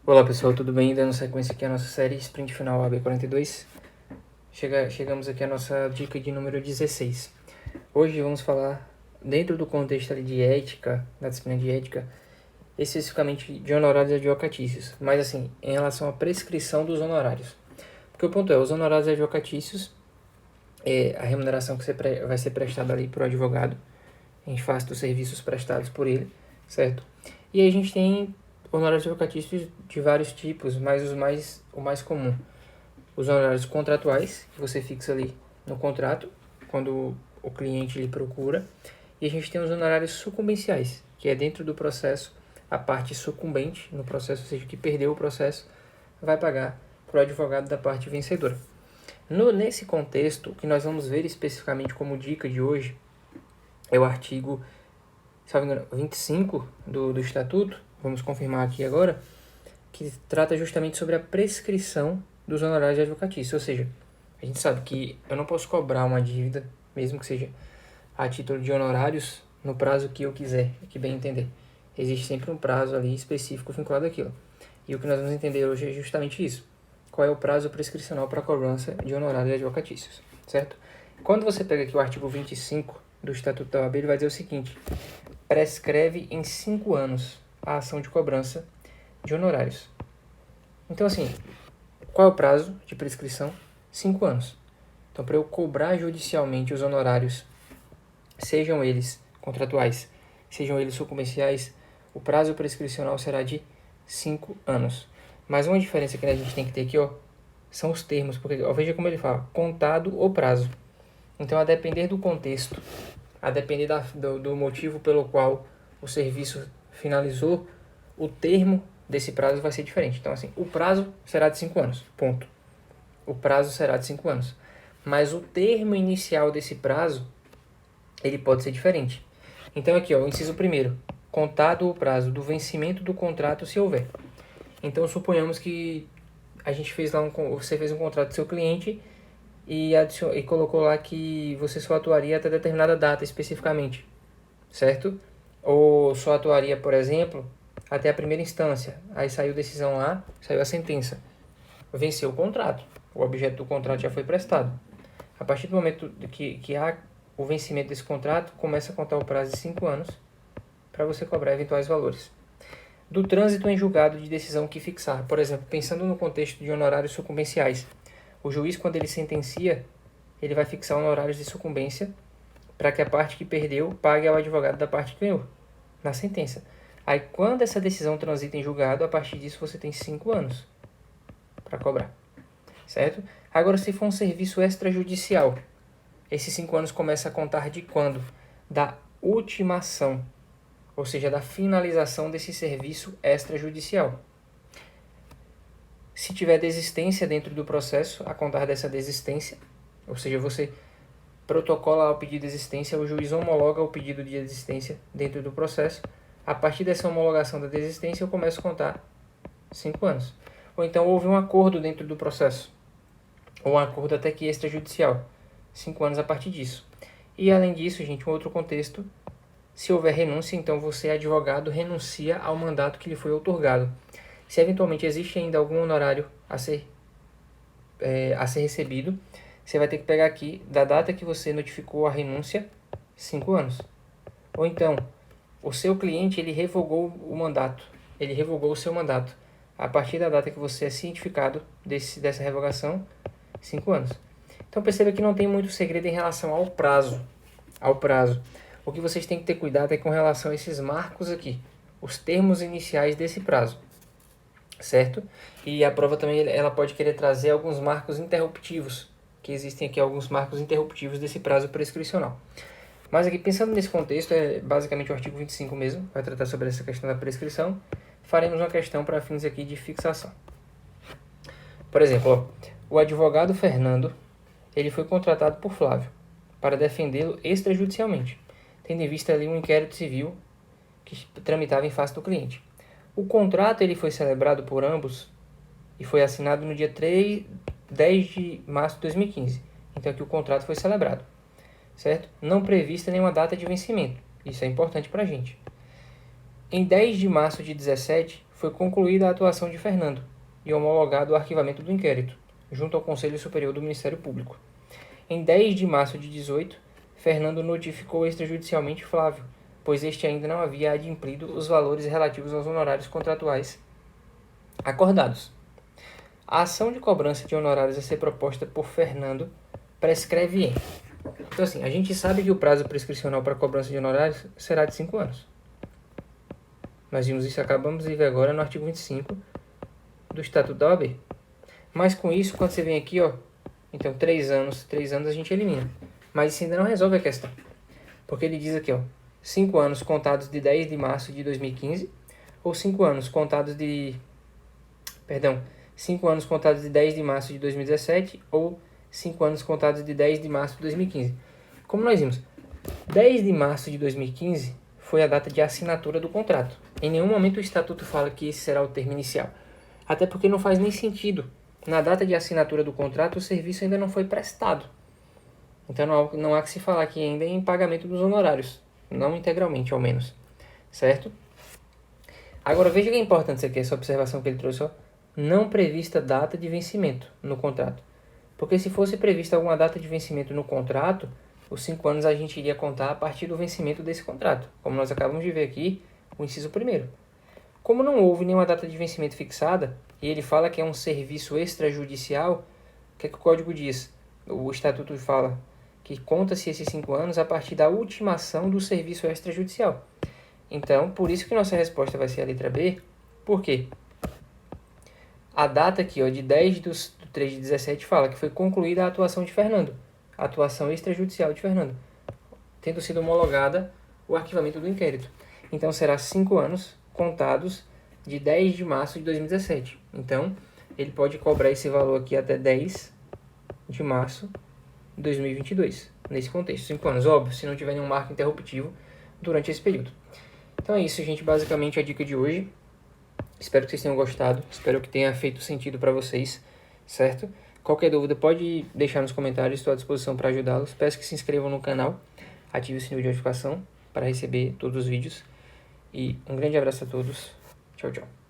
Olá pessoal, tudo bem? Dando sequência aqui à nossa série Sprint Final AB42. Chegamos aqui à nossa dica de número 16. Hoje vamos falar, dentro do contexto ali de ética, da disciplina de ética, especificamente de honorários advocatícios, mas assim, em relação à prescrição dos honorários. Porque o ponto é, os honorários advocatícios é a remuneração que vai ser prestada ali para o advogado, em face dos serviços prestados por ele, certo? E aí a gente tem honorários advocatícios de vários tipos, mas o mais comum. Os honorários contratuais, que você fixa ali no contrato, quando o cliente lhe procura. E a gente tem os honorários sucumbenciais, que é dentro do processo, a parte sucumbente no processo, ou seja, que perdeu o processo, vai pagar para o advogado da parte vencedora. Nesse contexto, o que nós vamos ver especificamente como dica de hoje é o artigo, salvo engano, 25 do Estatuto, vamos confirmar aqui agora, que trata justamente sobre a prescrição dos honorários advocatícios. Ou seja, a gente sabe que eu não posso cobrar uma dívida, mesmo que seja a título de honorários, no prazo que eu quiser, que bem entender. Existe sempre um prazo ali específico vinculado àquilo. E o que nós vamos entender hoje é justamente isso. Qual é o prazo prescricional para a cobrança de honorários advocatícios, certo? Quando você pega aqui o artigo 25 do Estatuto da OAB, ele vai dizer o seguinte: prescreve em 5 anos a ação de cobrança de honorários. Então, assim, qual é o prazo de prescrição? 5 anos. Então, para eu cobrar judicialmente os honorários, sejam eles contratuais, sejam eles sucumbenciais, o prazo prescricional será de 5 anos. Mas uma diferença que a gente tem que ter aqui, são os termos, porque veja como ele fala, contado o prazo. Então, a depender do contexto, a depender do motivo pelo qual o serviço finalizou, o termo desse prazo vai ser diferente. Então, assim, o prazo será de 5 anos, ponto. O prazo será de 5 anos. Mas o termo inicial desse prazo, ele pode ser diferente. Então, aqui, o inciso 1º, contado o prazo do vencimento do contrato, se houver. Então, suponhamos que a gente fez lá você fez um contrato com seu cliente e colocou lá que você só atuaria até determinada data especificamente, certo? Ou só atuaria, por exemplo, até a primeira instância. Aí saiu decisão lá, saiu a sentença. Venceu o contrato. O objeto do contrato já foi prestado. A partir do momento que há o vencimento desse contrato, começa a contar o prazo de 5 anos para você cobrar eventuais valores. Do trânsito em julgado de decisão que fixar. Por exemplo, pensando no contexto de honorários sucumbenciais, o juiz, quando ele sentencia, ele vai fixar honorários de sucumbência para que a parte que perdeu pague ao advogado da parte que ganhou, na sentença. Aí, quando essa decisão transita em julgado, a partir disso você tem 5 anos para cobrar, certo? Agora, se for um serviço extrajudicial, esses 5 anos começam a contar de quando? Da ultimação, ou seja, da finalização desse serviço extrajudicial. Se tiver desistência dentro do processo, a contar dessa desistência, ou seja, você protocola o pedido de desistência, o juiz homologa o pedido de desistência dentro do processo. A partir dessa homologação da desistência, eu começo a contar 5 anos. Ou então houve um acordo dentro do processo, ou um acordo até que extrajudicial, 5 anos a partir disso. E além disso, gente, um outro contexto, se houver renúncia, então você, advogado, renuncia ao mandato que lhe foi outorgado. Se eventualmente existe ainda algum honorário a ser recebido, você vai ter que pegar aqui, da data que você notificou a renúncia, 5 anos. Ou então, o seu cliente, ele revogou o mandato, ele revogou o seu mandato. A partir da data que você é cientificado dessa revogação, 5 anos. Então perceba que não tem muito segredo em relação ao prazo. O que vocês têm que ter cuidado é com relação a esses marcos aqui, os termos iniciais desse prazo, certo? E a prova também ela pode querer trazer alguns marcos interruptivos, que existem aqui alguns marcos interruptivos desse prazo prescricional. Mas aqui, pensando nesse contexto, é basicamente o artigo 25 mesmo, vai tratar sobre essa questão da prescrição. Faremos uma questão para fins aqui de fixação. Por exemplo, o advogado Fernando, ele foi contratado por Flávio para defendê-lo extrajudicialmente, tendo em vista ali um inquérito civil que tramitava em face do cliente. O contrato ele foi celebrado por ambos e foi assinado no dia 10 de março de 2015. Então aqui o contrato foi celebrado, certo? Não prevista nenhuma data de vencimento. Isso é importante para a gente. Em 10 de março de 2017, foi concluída a atuação de Fernando e homologado o arquivamento do inquérito, junto ao Conselho Superior do Ministério Público. Em 10 de março de 18, Fernando notificou extrajudicialmente Flávio, pois este ainda não havia adimplido os valores relativos aos honorários contratuais acordados. A ação de cobrança de honorários a ser proposta por Fernando prescreve em... Então, assim, a gente sabe que o prazo prescricional para cobrança de honorários será de 5 anos. Nós vimos isso, acabamos de ver agora no artigo 25 do Estatuto da OAB. Mas com isso, quando você vem aqui, ó, então 3 anos a gente elimina. Mas isso ainda não resolve a questão. Porque ele diz aqui, ó, 5 anos contados de 10 de março de 2015, ou 5 anos contados de... 5 anos contados de 10 de março de 2017, ou 5 anos contados de 10 de março de 2015. Como nós vimos, 10 de março de 2015 foi a data de assinatura do contrato. Em nenhum momento o Estatuto fala que esse será o termo inicial. Até porque não faz nem sentido. Na data de assinatura do contrato, o serviço ainda não foi prestado. Então não há que se falar aqui ainda em pagamento dos honorários. Não integralmente, ao menos. Certo? Agora, veja que é importante isso aqui, essa observação que ele trouxe. Ó. Não prevista data de vencimento no contrato. Porque se fosse prevista alguma data de vencimento no contrato, os 5 anos a gente iria contar a partir do vencimento desse contrato. Como nós acabamos de ver aqui, o inciso 1º. Como não houve nenhuma data de vencimento fixada, e ele fala que é um serviço extrajudicial, o que é que o Código diz? O Estatuto fala que conta-se esses 5 anos a partir da ultimação do serviço extrajudicial. Então, por isso que nossa resposta vai ser a letra B. Por quê? A data aqui, ó, de 10 de 3 de 17, fala que foi concluída a atuação de Fernando, a atuação extrajudicial de Fernando, tendo sido homologada o arquivamento do inquérito. Então, será 5 anos contados de 10 de março de 2017. Então, ele pode cobrar esse valor aqui até 10 de março de 2022, nesse contexto. 5 anos, óbvio, se não tiver nenhum marco interruptivo durante esse período. Então é isso, gente, basicamente a dica de hoje. Espero que vocês tenham gostado, espero que tenha feito sentido para vocês, certo? Qualquer dúvida pode deixar nos comentários, estou à disposição para ajudá-los. Peço que se inscrevam no canal, ative o sininho de notificação para receber todos os vídeos. E um grande abraço a todos. Tchau, tchau.